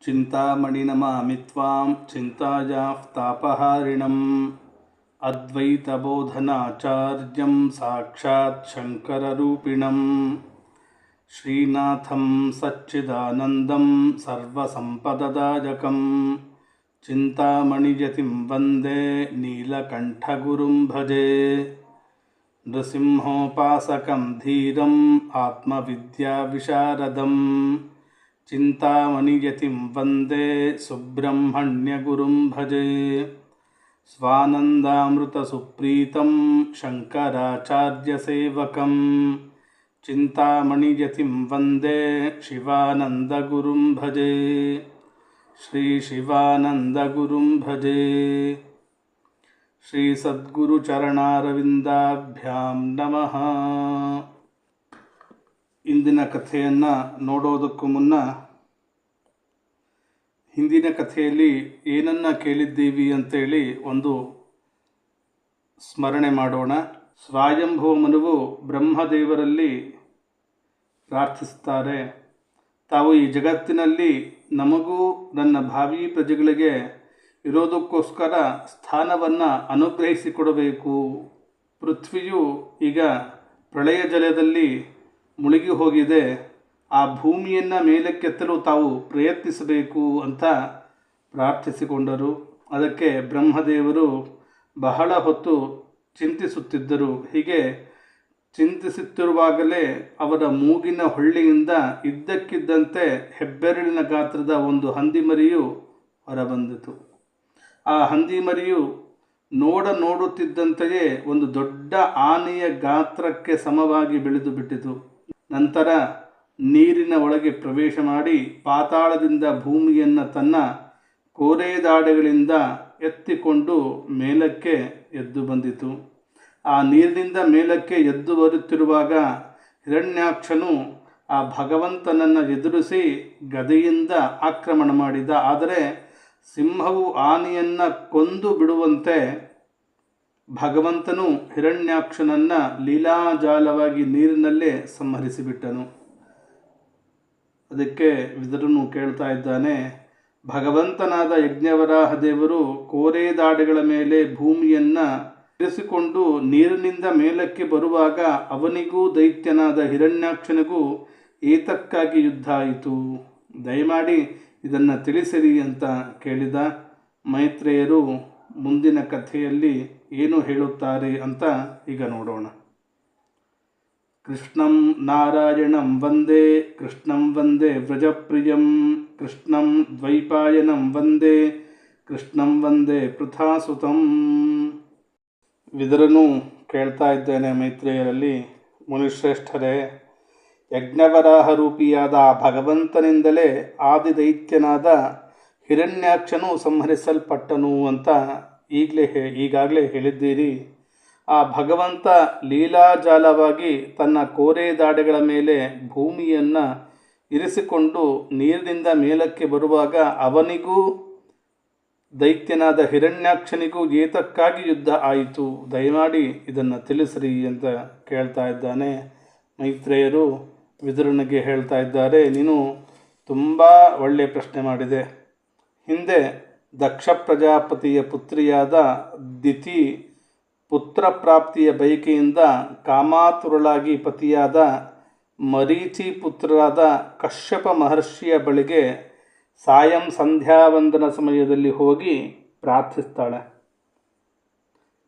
ಚಿಂತಾಮಣಿನಮಾಮಿ ತ್ವಾಂ ಚಿಂತಾಯಾಃ ತಾಪಹಾರಿಣಂ ಅದ್ವೈತಬೋಧನಾಚಾರ್ಯಂ ಸಾಕ್ಷಾತ್ ಶಂಕರರೂಪಿಣಂ ಶ್ರೀನಾಥಂ ಸಚ್ಚಿದಾನಂದಂ ಸರ್ವಸಂಪದದಾಯಕಂ ಚಿಂತಾಮಣಿಯತಿಂ ವಂದೇ ನೀಲಕಂಠಗುರುಂ ಭಜೆ ನೃಸಿಂಹೋಪಾಸಕಂ ಧೀರಂ ಆತ್ಮವಿದ್ಯಾವಿಶಾರದಂ ಚಿಂತಾಮಣಿಯತಿಂ ವಂದೇ ಸುಬ್ರಹ್ಮಣ್ಯಗುರುಂ ಭಜೆ ಸ್ವಾನಂದಾಮೃತಸುಪ್ರೀತಂ ಶಂಕರಾಚಾರ್ಯಸೇವಕಂ ಚಿಂತಾಮಣಿಯತಿಂ ವಂದೇ ಶಿವಾನಂದಗುರುಂ ಭಜೆ ಶ್ರೀ ಶಿವಾನಂದಗುರುಂ ಭಜೆ ಶ್ರೀ ಸದ್ಗುರುಚರಣಾರವಿಂದಾಭ್ಯಾಂ ನಮಃ. ಇಂದಿನ ಕಥೆಯನ್ನು ನೋಡೋದಕ್ಕೂ ಮುನ್ನ ಹಿಂದಿನ ಕಥೆಯಲ್ಲಿ ಏನನ್ನ ಕೇಳಿದ್ದೀವಿ ಅಂತೇಳಿ ಒಂದು ಸ್ಮರಣೆ ಮಾಡೋಣ. ಸ್ವಯಂಭುವ ಮನುವು ಬ್ರಹ್ಮದೇವರಲ್ಲಿ ಪ್ರಾರ್ಥಿಸುತ್ತಾರೆ, ತಾವು ಈ ಜಗತ್ತಿನಲ್ಲಿ ನಮಗೂ ನನ್ನ ಭಾವಿ ಪ್ರಜೆಗಳಿಗೆ ಇರೋದಕ್ಕೋಸ್ಕರ ಸ್ಥಾನವನ್ನು ಅನುಗ್ರಹಿಸಿಕೊಡಬೇಕು. ಪೃಥ್ವಿಯು ಈಗ ಪ್ರಳಯ ಜಲದಲ್ಲಿ ಮುಳುಗಿ ಹೋಗಿದೆ, ಆ ಭೂಮಿಯನ್ನು ಮೇಲಕ್ಕೆತ್ತಲು ತಾವು ಪ್ರಯತ್ನಿಸಬೇಕು ಅಂತ ಪ್ರಾರ್ಥಿಸಿಕೊಂಡರು. ಅದಕ್ಕೆ ಬ್ರಹ್ಮದೇವರು ಬಹಳ ಹೊತ್ತು ಚಿಂತಿಸುತ್ತಿದ್ದರು. ಹೀಗೆ ಚಿಂತಿಸುತ್ತಿರುವಾಗಲೇ ಅವರ ಮೂಗಿನ ಹೊಳ್ಳೆಯಿಂದ ಇದ್ದಕ್ಕಿದ್ದಂತೆ ಹೆಬ್ಬೆರಳಿನ ಗಾತ್ರದ ಒಂದು ಹಂದಿಮರಿಯು ಹೊರಬಂದಿತು. ಆ ಹಂದಿಮರಿಯು ನೋಡುತ್ತಿದ್ದಂತೆಯೇ ಒಂದು ದೊಡ್ಡ ಆನೆಯ ಗಾತ್ರಕ್ಕೆ ಸಮವಾಗಿ ಬೆಳೆದು ಬಿಟ್ಟಿತು. ನಂತರ ನೀರಿನ ಒಳಗೆ ಪ್ರವೇಶ ಮಾಡಿ ಪಾತಾಳದಿಂದ ಭೂಮಿಯನ್ನು ತನ್ನ ಕೋರೆದಾಡೆಗಳಿಂದ ಎತ್ತಿಕೊಂಡು ಮೇಲಕ್ಕೆ ಎದ್ದು ಬಂದಿತು. ಆ ನೀರಿನಿಂದ ಮೇಲಕ್ಕೆ ಎದ್ದು ಬರುತ್ತಿರುವಾಗ ಹಿರಣ್ಯಾಕ್ಷನು ಆ ಭಗವಂತನನ್ನು ಎದುರಿಸಿ ಗದೆಯಿಂದ ಆಕ್ರಮಣ ಮಾಡಿದ. ಆದರೆ ಸಿಂಹವು ಆನೆಯನ್ನು ಕೊಂದು ಬಿಡುವಂತೆ ಭಗವಂತನು ಹಿರಣ್ಯಾಕ್ಷನನ್ನು ಲೀಲಾಜಾಲವಾಗಿ ನೀರಿನಲ್ಲೇ ಸಂಹರಿಸಿಬಿಟ್ಟನು. ಅದಕ್ಕೆ ವಿದುರನು ಕೇಳ್ತಾ ಇದ್ದಾನೆ, ಭಗವಂತನಾದ ಯಜ್ಞವರಾಹ ದೇವರು ಕೋರೆದಾಡೆಗಳ ಮೇಲೆ ಭೂಮಿಯನ್ನು ಇರಿಸಿಕೊಂಡು ನೀರಿನಿಂದ ಮೇಲಕ್ಕೆ ಬರುವಾಗ ಅವನಿಗೂ ದೈತ್ಯನಾದ ಹಿರಣ್ಯಾಕ್ಷನಿಗೂ ಏತಕ್ಕಾಗಿ ಯುದ್ಧ ಆಯಿತು? ದಯಮಾಡಿ ಇದನ್ನು ತಿಳಿಸಿರಿ ಅಂತ ಕೇಳಿದ. ಮೈತ್ರೇಯರು ಮುಂದಿನ ಕಥೆಯಲ್ಲಿ ಏನು ಹೇಳುತ್ತಾರೆ ಅಂತ ಈಗ ನೋಡೋಣ. ಕೃಷ್ಣಂ ನಾರಾಯಣಂ ವಂದೇ ಕೃಷ್ಣಂ ವಂದೇ ವ್ರಜಪ್ರಿಯಂ ಕೃಷ್ಣಂ ದ್ವೈಪಾಯನಂ ವಂದೇ ಕೃಷ್ಣಂ ವಂದೇ ಪೃಥಾಸುತಂ. ವಿದುರನು ಕೇಳ್ತಾ ಇದ್ದೇನೆ ಮೈತ್ರೇಯರಲ್ಲಿ, ಮುನಿಶ್ರೇಷ್ಠರೇ, ಯಜ್ಞವರಾಹ ರೂಪಿಯಾದ ಆ ಭಗವಂತನಿಂದಲೇ ಆದಿದೈತ್ಯನಾದ ಹಿರಣ್ಯಾಕ್ಷನು ಸಂಹರಿಸಲ್ಪಟ್ಟನು ಅಂತ ಈಗಾಗಲೇ ಹೇಳಿದ್ದೀರಿ. ಆ ಭಗವಂತ ಲೀಲಾಜಾಲವಾಗಿ ತನ್ನ ಕೋರೆದಾಡೆಗಳ ಮೇಲೆ ಭೂಮಿಯನ್ನು ಇರಿಸಿಕೊಂಡು ನೀರಿನಿಂದ ಮೇಲಕ್ಕೆ ಬರುವಾಗ ಅವನಿಗೂ ದೈತ್ಯನಾದ ಹಿರಣ್ಯಾಕ್ಷನಿಗೂ ಏತಕ್ಕಾಗಿ ಯುದ್ಧ ಆಯಿತು? ದಯಮಾಡಿ ಇದನ್ನು ತಿಳಿಸ್ರಿ ಅಂತ ಕೇಳ್ತಾ ಇದ್ದಾನೆ. ಮೈತ್ರೇಯರು ವಿದುರನಿಗೆ ಹೇಳ್ತಾ ಇದ್ದಾರೆ, ನೀನು ತುಂಬ ಒಳ್ಳೆಯ ಪ್ರಶ್ನೆ ಮಾಡಿದೆ. ಹಿಂದೆ ದಕ್ಷ ಪ್ರಜಾಪತಿಯ ಪುತ್ರಿಯಾದ ದಿತಿ ಪುತ್ರ ಪ್ರಾಪ್ತಿಯ ಬಯಕೆಯಿಂದ ಕಾಮಾತುರಳಾಗಿ ಪತಿಯಾದ ಮರೀಚಿ ಪುತ್ರರಾದ ಕಶ್ಯಪ ಮಹರ್ಷಿಯ ಬಳಿಗೆ ಸಾಯಂ ಸಂಧ್ಯಾವಂದನ ಸಮಯದಲ್ಲಿ ಹೋಗಿ ಪ್ರಾರ್ಥಿಸ್ತಾಳೆ.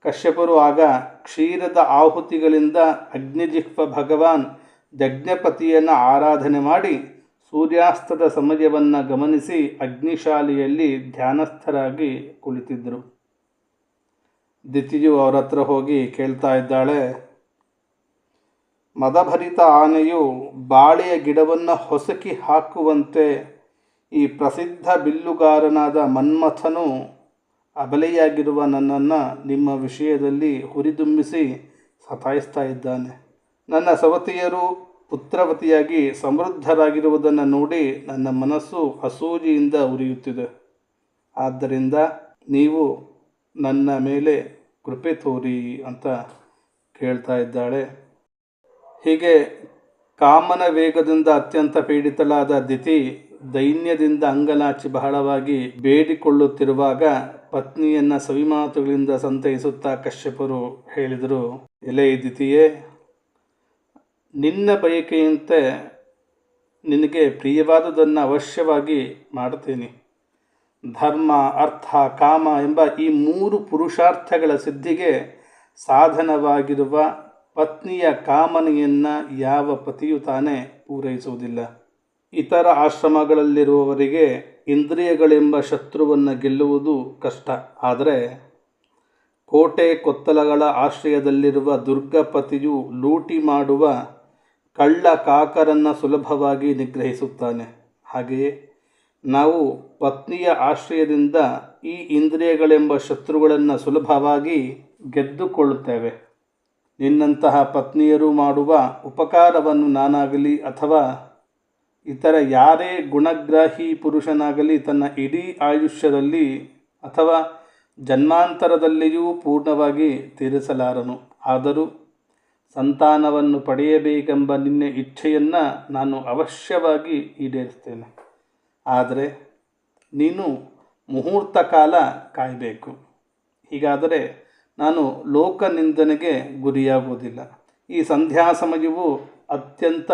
ಕಶ್ಯಪರು ಆಗ ಕ್ಷೀರದ ಆಹುತಿಗಳಿಂದ ಅಗ್ನಿಜಿಹ್ವ ಭಗವಾನ್ ಯಜ್ಞಪತಿಯನ್ನು ಆರಾಧನೆ ಮಾಡಿ ಸೂರ್ಯಾಸ್ತದ ಸಮಯವನ್ನು ಗಮನಿಸಿ ಅಗ್ನಿಶಾಲೆಯಲ್ಲಿ ಧ್ಯಾನಸ್ಥರಾಗಿ ಕುಳಿತಿದ್ದರು. ದಿತಿಯು ಅವರ ಹತ್ರ ಹೋಗಿ ಕೇಳ್ತಾ ಇದ್ದಾಳೆ, ಮದಭರಿತ ಆನೆಯು ಬಾಳೆಯ ಗಿಡವನ್ನು ಹೊಸಕಿ ಹಾಕುವಂತೆ ಈ ಪ್ರಸಿದ್ಧ ಬಿಲ್ಲುಗಾರನಾದ ಮನ್ಮಥನು ಅಬಲೆಯಾಗಿರುವ ನನ್ನನ್ನು ನಿಮ್ಮ ವಿಷಯದಲ್ಲಿ ಹುರಿದುಂಬಿಸಿ ಸತಾಯಿಸ್ತಾ ಇದ್ದಾನೆ. ನನ್ನ ಸವತಿಯರು ಪುತ್ರವತಿಯಾಗಿ ಸಮೃದ್ಧರಾಗಿರುವುದನ್ನು ನೋಡಿ ನನ್ನ ಮನಸ್ಸು ಅಸೂಯೆಯಿಂದ ಉರಿಯುತ್ತಿದೆ. ಆದ್ದರಿಂದ ನೀವು ನನ್ನ ಮೇಲೆ ಕೃಪೆ ತೋರಿ ಅಂತ ಕೇಳ್ತಾ ಇದ್ದಾಳೆ. ಹೀಗೆ ಕಾಮನ ವೇಗದಿಂದ ಅತ್ಯಂತ ಪೀಡಿತಳಾದ ದಿತಿ ದೈನ್ಯದಿಂದ ಅಂಗಲಾಚಿ ಬಹಳವಾಗಿ ಬೇಡಿಕೊಳ್ಳುತ್ತಿರುವಾಗ ಪತ್ನಿಯನ್ನ ಸವಿಮಾತುಗಳಿಂದ ಸಂತೈಸುತ್ತಾ ಕಶ್ಯಪರು ಹೇಳಿದರು, ಎಲೆ ದಿತಿಯೇ, ನಿನ್ನ ಬಯಕೆಯಂತೆ ನಿನಗೆ ಪ್ರಿಯವಾದುದನ್ನು ಅವಶ್ಯವಾಗಿ ಮಾಡ್ತೀನಿ. ಧರ್ಮ, ಅರ್ಥ, ಕಾಮ ಎಂಬ ಈ 3 ಪುರುಷಾರ್ಥಗಳ ಸಿದ್ಧಿಗೆ ಸಾಧನವಾಗಿರುವ ಪತ್ನಿಯ ಕಾಮನೆಯನ್ನು ಯಾವ ಪತಿಯು ತಾನೇ ಪೂರೈಸುವುದಿಲ್ಲ. ಇತರ ಆಶ್ರಮಗಳಲ್ಲಿರುವವರಿಗೆ ಇಂದ್ರಿಯಗಳೆಂಬ ಶತ್ರುವನ್ನು ಗೆಲ್ಲುವುದು ಕಷ್ಟ. ಆದರೆ ಕೋಟೆ ಕೊತ್ತಲಗಳ ಆಶ್ರಯದಲ್ಲಿರುವ ದುರ್ಗಪತಿಯು ಲೂಟಿ ಮಾಡುವ ಕಳ್ಳ ಕಾಕರನ್ನು ಸುಲಭವಾಗಿ ನಿಗ್ರಹಿಸುತ್ತಾನೆ. ಹಾಗೆಯೇ ನಾವು ಪತ್ನಿಯ ಆಶ್ರಯದಿಂದ ಈ ಇಂದ್ರಿಯಗಳೆಂಬ ಶತ್ರುಗಳನ್ನು ಸುಲಭವಾಗಿ ಗೆದ್ದುಕೊಳ್ಳುತ್ತೇವೆ. ನಿನ್ನಂತಹ ಪತ್ನಿಯರು ಮಾಡುವ ಉಪಕಾರವನ್ನು ನಾನಾಗಲಿ ಅಥವಾ ಇತರ ಯಾರೇ ಗುಣಗ್ರಾಹಿ ಪುರುಷನಾಗಲಿ ತನ್ನ ಇಡೀ ಆಯುಷ್ಯದಲ್ಲಿ ಅಥವಾ ಜನ್ಮಾಂತರದಲ್ಲಿಯೂ ಪೂರ್ಣವಾಗಿ ತೀರಿಸಲಾರನು. ಆದರೂ ಸಂತಾನವನ್ನು ಪಡೆಯಬೇಕೆಂಬ ನಿನ್ನ ಇಚ್ಛೆಯನ್ನು ನಾನು ಅವಶ್ಯವಾಗಿ ಈಡೇರಿಸ್ತೇನೆ. ಆದರೆ ನೀನು ಮುಹೂರ್ತ ಕಾಲ ಕಾಯಬೇಕು. ಹೀಗಾದರೆ ನಾನು ಲೋಕನಿಂದನೆಗೆ ಗುರಿಯಾಗುವುದಿಲ್ಲ. ಈ ಸಂಧ್ಯಾ ಸಮಯವು ಅತ್ಯಂತ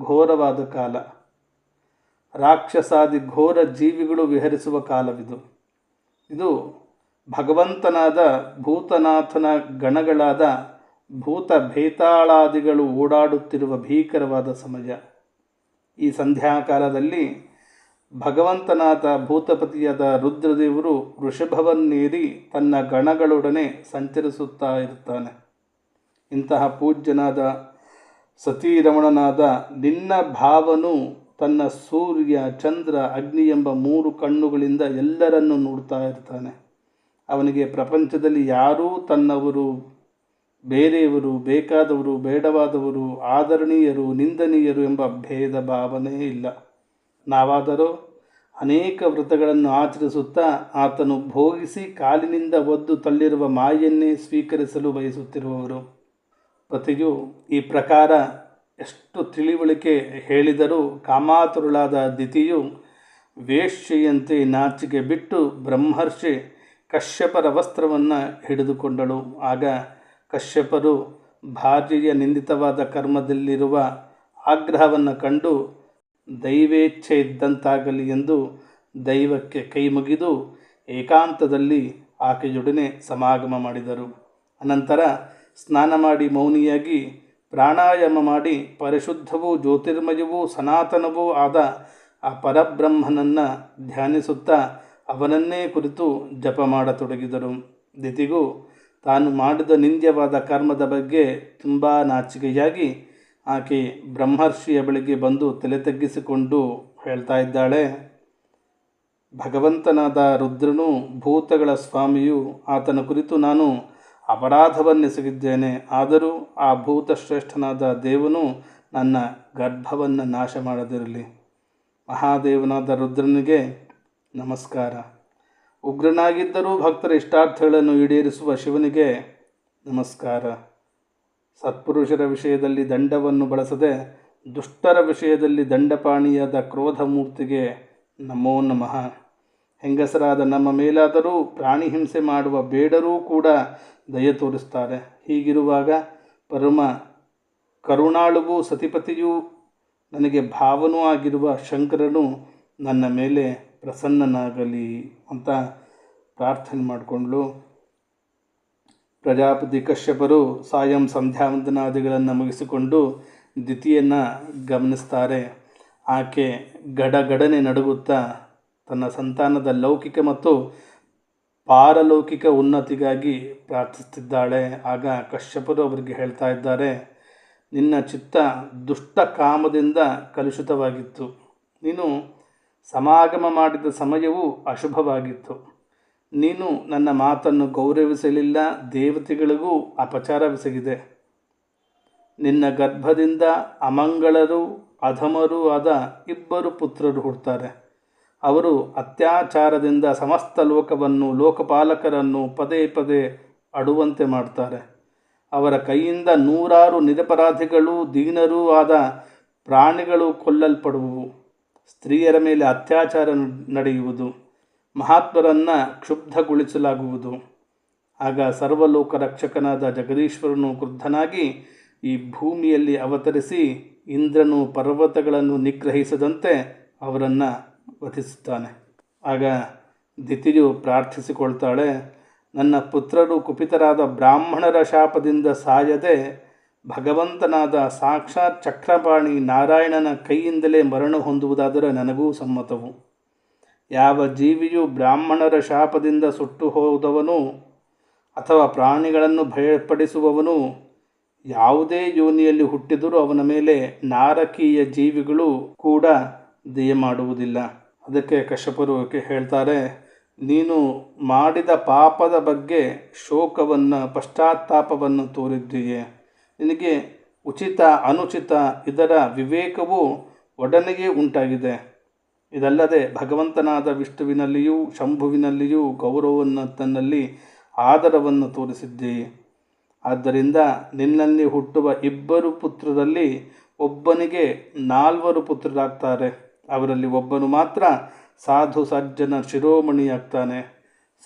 ಘೋರವಾದ ಕಾಲ. ರಾಕ್ಷಸಾದಿ ಘೋರ ಜೀವಿಗಳು ವಿಹರಿಸುವ ಕಾಲವಿದು. ಇದು ಭಗವಂತನಾದ ಭೂತನಾಥನ ಗಣಗಳಾದ ಭೂತ ಭೇತಾಳಾದಿಗಳು ಓಡಾಡುತ್ತಿರುವ ಭೀಕರವಾದ ಸಮಯ. ಈ ಸಂಧ್ಯಾಕಾಲದಲ್ಲಿ ಭಗವಂತನಾದ ಭೂತಪತಿಯಾದ ರುದ್ರದೇವರು ವೃಷಭವನ್ನೇರಿ ತನ್ನ ಗಣಗಳೊಡನೆ ಸಂಚರಿಸುತ್ತಾ ಇರುತ್ತಾನೆ. ಇಂತಹ ಪೂಜ್ಯನಾದ ಸತೀರಮಣನಾದ ನಿನ್ನ ಭಾವನು ತನ್ನ ಸೂರ್ಯ, ಚಂದ್ರ, ಅಗ್ನಿ ಎಂಬ 3 ಕಣ್ಣುಗಳಿಂದ ಎಲ್ಲರನ್ನೂ ನೋಡ್ತಾ ಇರ್ತಾನೆ. ಅವನಿಗೆ ಪ್ರಪಂಚದಲ್ಲಿ ಯಾರೂ ತನ್ನವರು, ಬೇರೆಯವರು, ಬೇಕಾದವರು, ಬೇಡವಾದವರು, ಆದರಣೀಯರು, ನಿಂದನೀಯರು ಎಂಬ ಭೇದ ಭಾವನೆ ಇಲ್ಲ. ನಾವಾದರೂ ಅನೇಕ ವ್ರತಗಳನ್ನು ಆಚರಿಸುತ್ತಾ ಆತನು ಭೋಗಿಸಿ ಕಾಲಿನಿಂದ ಒದ್ದು ತಳ್ಳಿರುವ ಮಾಯನ್ನೇ ಸ್ವೀಕರಿಸಲು ಬಯಸುತ್ತಿರುವವರು. ಪತಿಯು ಈ ಪ್ರಕಾರ ಎಷ್ಟು ತಿಳಿವಳಿಕೆ ಹೇಳಿದರೂ ಕಾಮಾತುರಳಾದ ದಿತಿಯು ವೇಶ್ಯೆಯಂತೆ ನಾಚಿಕೆ ಬಿಟ್ಟು ಬ್ರಹ್ಮರ್ಷಿ ಕಶ್ಯಪರ ವಸ್ತ್ರವನ್ನು ಹಿಡಿದುಕೊಂಡಳು. ಆಗ ಕಶ್ಯಪರು ಭಾರ್ಯೆಯ ನಿಂದಿತವಾದ ಕರ್ಮದಲ್ಲಿರುವ ಆಗ್ರಹವನ್ನು ಕಂಡು ದೈವೇಚ್ಛೆ ಇದ್ದಂತಾಗಲಿ ಎಂದು ದೈವಕ್ಕೆ ಕೈ ಮುಗಿದು ಏಕಾಂತದಲ್ಲಿ ಆಕೆಯೊಡನೆ ಸಮಾಗಮ ಮಾಡಿದರು. ಅನಂತರ ಸ್ನಾನ ಮಾಡಿ ಮೌನಿಯಾಗಿ ಪ್ರಾಣಾಯಾಮ ಮಾಡಿ ಪರಿಶುದ್ಧವೂ ಜ್ಯೋತಿರ್ಮಯವೂ ಸನಾತನವೂ ಆದ ಆ ಪರಬ್ರಹ್ಮನನ್ನು ಧ್ಯಾನಿಸುತ್ತಾ ಅವನನ್ನೇ ಕುರಿತು ಜಪ ಮಾಡತೊಡಗಿದರು. ದಿತಿಗೂ ತಾನು ಮಾಡಿದ ನಿಂದ್ಯವಾದ ಕರ್ಮದ ಬಗ್ಗೆ ತುಂಬ ನಾಚಿಕೆಯಾಗಿ ಆಕೆ ಬ್ರಹ್ಮರ್ಷಿಯ ಬಳಿಗೆ ಬಂದು ತಲೆ ತಗ್ಗಿಸಿಕೊಂಡು ಹೇಳ್ತಾ ಇದ್ದಾಳೆ, ಭಗವಂತನಾದ ರುದ್ರನು ಭೂತಗಳ ಸ್ವಾಮಿಯು, ಆತನ ಕುರಿತು ನಾನು ಅಪರಾಧವನ್ನೆಸಗಿದ್ದೇನೆ. ಆದರೂ ಆ ಭೂತಶ್ರೇಷ್ಠನಾದ ದೇವನು ನನ್ನ ಗರ್ಭವನ್ನು ನಾಶ ಮಾಡದಿರಲಿ. ಮಹಾದೇವನಾದ ರುದ್ರನಿಗೆ ನಮಸ್ಕಾರ. ಉಗ್ರನಾಗಿದ್ದರೂ ಭಕ್ತರ ಇಷ್ಟಾರ್ಥಗಳನ್ನು ಈಡೇರಿಸುವ ಶಿವನಿಗೆ ನಮಸ್ಕಾರ. ಸತ್ಪುರುಷರ ವಿಷಯದಲ್ಲಿ ದಂಡವನ್ನು ಬಳಸದೆ ದುಷ್ಟರ ವಿಷಯದಲ್ಲಿ ದಂಡಪಾಣಿಯಾದ ಕ್ರೋಧಮೂರ್ತಿಗೆ ನಮೋ ನಮಃ. ಹೆಂಗಸರಾದ ನಮ್ಮ ಮೇಲಾದರೂ ಪ್ರಾಣಿ ಹಿಂಸೆ ಮಾಡುವ ಬೇಡರೂ ಕೂಡ ದಯೆ ತೋರಿಸ್ತಾರೆ. ಹೀಗಿರುವಾಗ ಪರಮ ಕರುಣಾಳುವೂ ಸತಿಪತಿಯೂ ನನಗೆ ಭಾವನೂ ಆಗಿರುವ ಶಂಕರನು ನನ್ನ ಮೇಲೆ ಪ್ರಸನ್ನನಾಗಲಿ ಅಂತ ಪ್ರಾರ್ಥನೆ ಮಾಡಿಕೊಂಡ್ಳು. ಪ್ರಜಾಪತಿ ಕಶ್ಯಪರು ಸಾಯಂ ಸಂಧ್ಯಾವಂದನಾದಿಗಳನ್ನು ಮುಗಿಸಿಕೊಂಡು ದಿತಿಯನ್ನು ಗಮನಿಸ್ತಾರೆ. ಆಕೆ ಗಡಗಡನೆ ನಡುಗುತ್ತಾ ತನ್ನ ಸಂತಾನದ ಲೌಕಿಕ ಮತ್ತು ಪಾರಲೌಕಿಕ ಉನ್ನತಿಗಾಗಿ ಪ್ರಾರ್ಥಿಸುತ್ತಿದ್ದಾಳೆ. ಆಗ ಕಶ್ಯಪರು ಅವರಿಗೆ ಹೇಳ್ತಾ ಇದ್ದಾರೆ, ನಿನ್ನ ಚಿತ್ತ ದುಷ್ಟ ಕಾಮದಿಂದ ಕಲುಷಿತವಾಗಿತ್ತು. ನೀನು ಸಮಾಗಮ ಮಾಡಿದ ಸಮಯವು ಅಶುಭವಾಗಿತ್ತು. ನೀನು ನನ್ನ ಮಾತನ್ನು ಗೌರವಿಸಲಿಲ್ಲ, ದೇವತೆಗಳಿಗೂ ಅಪಚಾರವೆಸಗಿದೆ. ನಿನ್ನ ಗರ್ಭದಿಂದ ಅಮಂಗಳರೂ ಅಧಮರೂ ಆದ 2 ಪುತ್ರರು ಹುಡ್ತಾರೆ. ಅವರು ಅತ್ಯಾಚಾರದಿಂದ ಸಮಸ್ತ ಲೋಕವನ್ನು, ಲೋಕಪಾಲಕರನ್ನು ಪದೇ ಪದೇ ಅಡುವಂತೆ ಮಾಡ್ತಾರೆ. ಅವರ ಕೈಯಿಂದ 100 ನಿರಪರಾಧಿಗಳು, ದೀನರೂ ಆದ ಪ್ರಾಣಿಗಳು ಕೊಲ್ಲಲ್ಪಡುವವು. ಸ್ತ್ರೀಯರ ಮೇಲೆ ಅತ್ಯಾಚಾರ ನಡೆಯುವುದು, ಮಹಾತ್ಮರನ್ನು ಕ್ಷುಬ್ಧಗೊಳಿಸಲಾಗುವುದು. ಆಗ ಸರ್ವಲೋಕ ರಕ್ಷಕನಾದ ಜಗದೀಶ್ವರನು ಕ್ರುದ್ಧನಾಗಿ ಈ ಭೂಮಿಯಲ್ಲಿ ಅವತರಿಸಿ ಇಂದ್ರನು ಪರ್ವತಗಳನ್ನು ನಿಗ್ರಹಿಸದಂತೆ ಅವರನ್ನು ವಧಿಸುತ್ತಾನೆ. ಆಗ ದಿತಿಯು ಪ್ರಾರ್ಥಿಸಿಕೊಳ್ತಾಳೆ, ನನ್ನ ಪುತ್ರರು ಕುಪಿತರಾದ ಬ್ರಾಹ್ಮಣರ ಶಾಪದಿಂದ ಸಾಯದೆ ಭಗವಂತನಾದ ಸಾಕ್ಷಾತ್ ಚಕ್ರಪಾಣಿ ನಾರಾಯಣನ ಕೈಯಿಂದಲೇ ಮರಣ ಹೊಂದುವುದಾದರೆ ನನಗೂ ಸಮ್ಮತವು. ಯಾವ ಜೀವಿಯು ಬ್ರಾಹ್ಮಣರ ಶಾಪದಿಂದ ಸುಟ್ಟು ಹೋದವನು ಅಥವಾ ಪ್ರಾಣಿಗಳನ್ನು ಭಯಪಡಿಸುವವನು ಯಾವುದೇ ಯೋನಿಯಲ್ಲಿ ಹುಟ್ಟಿದರೂ ಅವನ ಮೇಲೆ ನಾರಕೀಯ ಜೀವಿಗಳು ಕೂಡ ದಯೆ ಮಾಡುವುದಿಲ್ಲ. ಅದಕ್ಕೆ ಕಶ್ಯಪರು ಹೇಳ್ತಾರೆ, ನೀನು ಮಾಡಿದ ಪಾಪದ ಬಗ್ಗೆ ಶೋಕವನ್ನು ಪಶ್ಚಾತ್ತಾಪವನ್ನು ತೋರಿದ್ದೀಯೆ. ನಿನಗೆ ಉಚಿತ ಅನುಚಿತ ಇದರ ವಿವೇಕವು ಒಡನೆಯೇ ಉಂಟಾಗಿದೆ. ಇದಲ್ಲದೆ ಭಗವಂತನಾದ ವಿಷ್ಣುವಿನಲ್ಲಿಯೂ ಶಂಭುವಿನಲ್ಲಿಯೂ ಗೌರವವನ್ನು ತನ್ನಲ್ಲಿ ಆದರವನ್ನು ತೋರಿಸಿದ್ದೀಯೆ. ಆದ್ದರಿಂದ ನಿನ್ನಲ್ಲಿ ಹುಟ್ಟುವ 2 ಪುತ್ರರಲ್ಲಿ ಒಬ್ಬನಿಗೆ 4 ಪುತ್ರರಾಗ್ತಾರೆ. ಅವರಲ್ಲಿ ಒಬ್ಬನು ಮಾತ್ರ ಸಾಧು ಸಜ್ಜನ ಶಿರೋಮಣಿಯಾಗ್ತಾನೆ.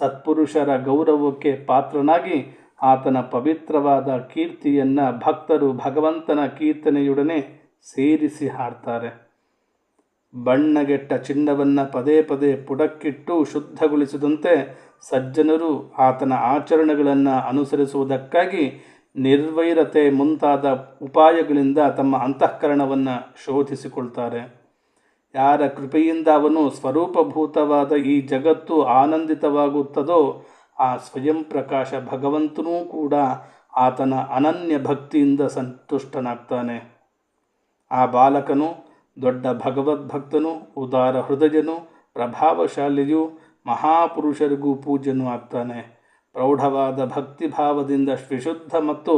ಸತ್ಪುರುಷರ ಗೌರವಕ್ಕೆ ಪಾತ್ರನಾಗಿ ಆತನ ಪವಿತ್ರವಾದ ಕೀರ್ತಿಯನ್ನು ಭಕ್ತರು ಭಗವಂತನ ಕೀರ್ತನೆಯೊಡನೆ ಸೇರಿಸಿ ಹಾಡ್ತಾರೆ. ಬಣ್ಣಗೆಟ್ಟ ಚಿನ್ನವನ್ನು ಪದೇ ಪದೇ ಪುಡಕ್ಕಿಟ್ಟು ಶುದ್ಧಗೊಳಿಸಿದಂತೆ ಸಜ್ಜನರು ಆತನ ಆಚರಣೆಗಳನ್ನು ಅನುಸರಿಸುವುದಕ್ಕಾಗಿ ನಿರ್ವೈರತೆ ಮುಂತಾದ ಉಪಾಯಗಳಿಂದ ತಮ್ಮ ಅಂತಃಕರಣವನ್ನು ಶೋಧಿಸಿಕೊಳ್ತಾರೆ. ಯಾರ ಕೃಪೆಯಿಂದ ಅವನು ಸ್ವರೂಪಭೂತವಾದ ಈ ಜಗತ್ತು ಆನಂದಿತವಾಗುತ್ತದೋ ಆ ಸ್ವಯಂ ಪ್ರಕಾಶ ಭಗವಂತನೂ ಕೂಡ ಆತನ ಅನನ್ಯ ಭಕ್ತಿಯಿಂದ ಸಂತುಷ್ಟನಾಗ್ತಾನೆ. ಆ ಬಾಲಕನು ದೊಡ್ಡ ಭಗವದ್ಭಕ್ತನು, ಉದಾರ ಹೃದಯನು, ಪ್ರಭಾವಶಾಲಿಯು, ಮಹಾಪುರುಷರಿಗೂ ಪೂಜ್ಯನೂ ಆಗ್ತಾನೆ. ಪ್ರೌಢವಾದ ಭಕ್ತಿಭಾವದಿಂದ ವಿಶುದ್ಧ ಮತ್ತು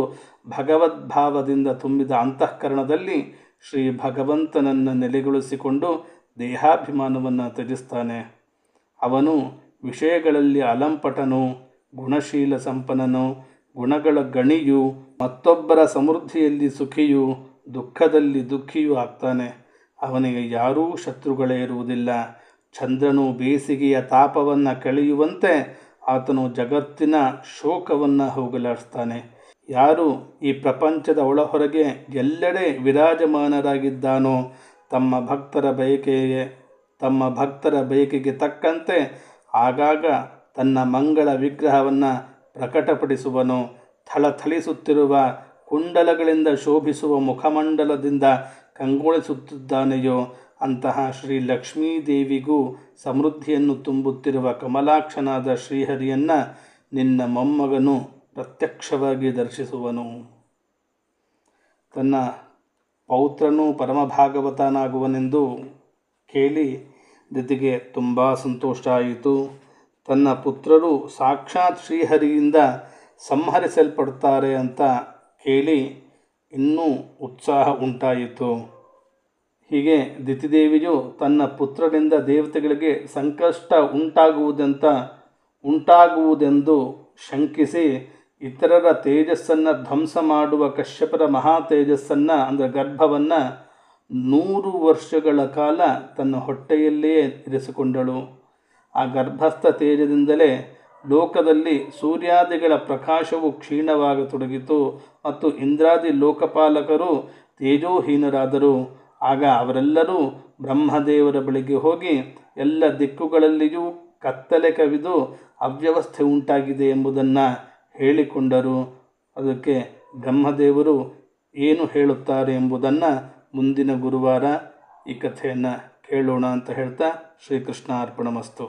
ಭಗವದ್ಭಾವದಿಂದ ತುಂಬಿದ ಅಂತಃಕರಣದಲ್ಲಿ ಶ್ರೀ ಭಗವಂತನನ್ನು ನೆಲೆಗೊಳಿಸಿಕೊಂಡು ದೇಹಾಭಿಮಾನವನ್ನು ತ್ಯಜಿಸ್ತಾನೆ. ಅವನು ವಿಷಯಗಳಲ್ಲಿ ಅಲಂಪಟನು, ಗುಣಶೀಲ ಸಂಪನ್ನನು, ಗುಣಗಳ ಗಣಿಯು, ಮತ್ತೊಬ್ಬರ ಸಮೃದ್ಧಿಯಲ್ಲಿ ಸುಖಿಯು, ದುಃಖದಲ್ಲಿ ದುಃಖಿಯೂ ಆಗ್ತಾನೆ. ಅವನಿಗೆ ಯಾರೂ ಶತ್ರುಗಳೇ ಇರುವುದಿಲ್ಲ. ಚಂದ್ರನು ಬೇಸಿಗೆಯ ತಾಪವನ್ನು ಕಳೆಯುವಂತೆ ಆತನು ಜಗತ್ತಿನ ಶೋಕವನ್ನು ಹೋಗಲಾಡಿಸ್ತಾನೆ. ಯಾರು ಈ ಪ್ರಪಂಚದ ಒಳಹೊರಗೆ ಎಲ್ಲೆಡೆ ವಿರಾಜಮಾನರಾಗಿದ್ದಾನೋ ತಮ್ಮ ಭಕ್ತರ ಬಯಕೆಗೆ ತಕ್ಕಂತೆ ಆಗಾಗ ತನ್ನ ಮಂಗಳ ವಿಗ್ರಹವನ್ನು ಪ್ರಕಟಪಡಿಸುವನು. ಥಳಥಳಿಸುತ್ತಿರುವ ಕುಂಡಲಗಳಿಂದ ಶೋಭಿಸುವ ಮುಖಮಂಡಲದಿಂದ ಕಂಗೊಳಿಸುತ್ತಿದ್ದಾನೆಯೋ ಅಂತಹ ಶ್ರೀ ಲಕ್ಷ್ಮೀದೇವಿಗೂ ಸಮೃದ್ಧಿಯನ್ನು ತುಂಬುತ್ತಿರುವ ಕಮಲಾಕ್ಷನಾದ ಶ್ರೀಹರಿಯನ್ನು ನಿನ್ನ ಮೊಮ್ಮಗನು ಪ್ರತ್ಯಕ್ಷವಾಗಿ ದರ್ಶಿಸುವನು. ತನ್ನ ಪೌತ್ರನು ಪರಮಭಾಗವತನಾಗುವನೆಂದು ಕೇಳಿ ದಿತಿಗೆ ತುಂಬ ಸಂತೋಷ ಆಯಿತು. ತನ್ನ ಪುತ್ರರು ಸಾಕ್ಷಾತ್ ಶ್ರೀಹರಿಯಿಂದ ಸಂಹರಿಸಲ್ಪಡುತ್ತಾರೆ ಅಂತ ಕೇಳಿ ಇನ್ನೂ ಉತ್ಸಾಹ ಉಂಟಾಯಿತು. ಹೀಗೆ ದಿತಿದೇವಿಯು ತನ್ನ ಪುತ್ರರಿಂದ ದೇವತೆಗಳಿಗೆ ಸಂಕಷ್ಟ ಉಂಟಾಗುವುದೆಂದು ಶಂಕಿಸಿ ಇತರರ ತೇಜಸ್ಸನ್ನು ಧ್ವಂಸ ಮಾಡುವ ಕಶ್ಯಪರ ಮಹಾ ತೇಜಸ್ಸನ್ನು ಅಂದರೆ ಗರ್ಭವನ್ನು 100 ವರ್ಷಗಳ ಕಾಲ ತನ್ನ ಹೊಟ್ಟೆಯಲ್ಲೇ ಇರಿಸಿಕೊಂಡಳು. ಆ ಗರ್ಭಸ್ಥ ತೇಜದಿಂದಲೇ ಲೋಕದಲ್ಲಿ ಸೂರ್ಯಾದಿಗಳ ಪ್ರಕಾಶವು ಕ್ಷೀಣವಾಗತೊಡಗಿತು ಮತ್ತು ಇಂದ್ರಾದಿ ಲೋಕಪಾಲಕರು ತೇಜೋಹೀನರಾದರು. ಆಗ ಅವರೆಲ್ಲರೂ ಬ್ರಹ್ಮದೇವರ ಬಳಿಗೆ ಹೋಗಿ ಎಲ್ಲ ದಿಕ್ಕುಗಳಲ್ಲಿಯೂ ಕತ್ತಲೆ ಕವಿದು ಅವ್ಯವಸ್ಥೆ ಉಂಟಾಗಿದೆ ಎಂಬುದನ್ನು ಹೇಳಿಕೊಂಡರು. ಅದಕ್ಕೆ ಬ್ರಹ್ಮದೇವರು ಏನು ಹೇಳುತ್ತಾರೆ ಎಂಬುದನ್ನು ಮುಂದಿನ ಗುರುವಾರ ಈ ಕಥೆಯನ್ನು ಕೇಳೋಣ ಅಂತ ಹೇಳ್ತಾ ಶ್ರೀಕೃಷ್ಣ ಅರ್ಪಣಮಸ್ತು.